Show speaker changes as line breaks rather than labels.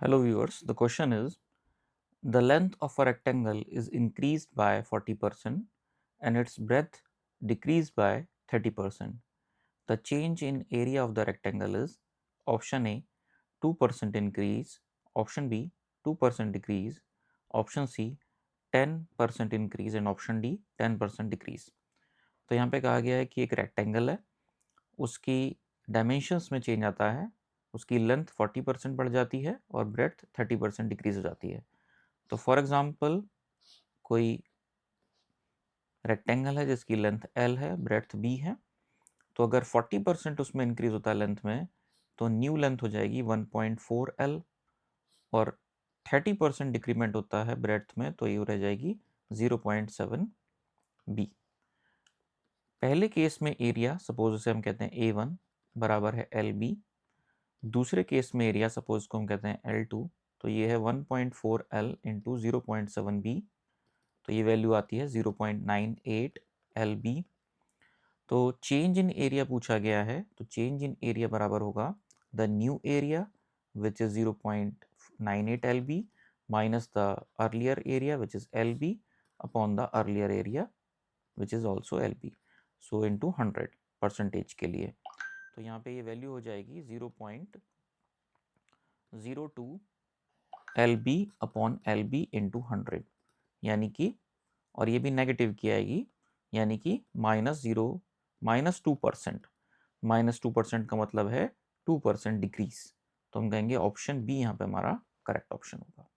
Hello viewers, the question is the length of a rectangle is increased by 40% and its breadth decreased by 30%. The change in area of the rectangle is option A 2% increase, option B 2% decrease, option C 10% increase and option D 10% decrease. तो यहाँ पे कहा गया है कि एक rectangle है, उसकी डायमेंशंस में चेंज आता है, उसकी लेंथ 40% बढ़ जाती है और ब्रेड्थ 30% डिक्रीज हो जाती है। तो फॉर एग्जांपल कोई रेक्टेंगल है जिसकी लेंथ एल है, ब्रेड्थ बी है, तो अगर 40% उसमें इंक्रीज होता है लेंथ में, तो न्यू लेंथ हो जाएगी 1.4 एल और 30% डिक्रीमेंट होता है ब्रेड्थ में, तो ये रह जाएगी 0.7 बी। पहले केस में एरिया सपोज उसे हम कहते हैं A1 बराबर है एल बी, दूसरे केस में एरिया सपोज को हम कहते हैं L2, तो ये है 1.4 L इंटू 0.7 B, तो ये वैल्यू आती है 0.98 LB। तो चेंज इन एरिया पूछा गया है, तो चेंज इन एरिया बराबर होगा the new area which is 0.98 LB minus the earlier area which is LB upon the earlier area which is also LB, so into 100 percentage के लिए। तो यहाँ पे ये वैल्यू हो जाएगी 0.02 LB अपॉन LB इंटू 100, यानी कि, और ये भी नेगेटिव की आएगी, यानी कि -2%। -2% का मतलब है 2% डिक्रीज, तो हम कहेंगे ऑप्शन बी यहाँ पे हमारा करेक्ट ऑप्शन होगा।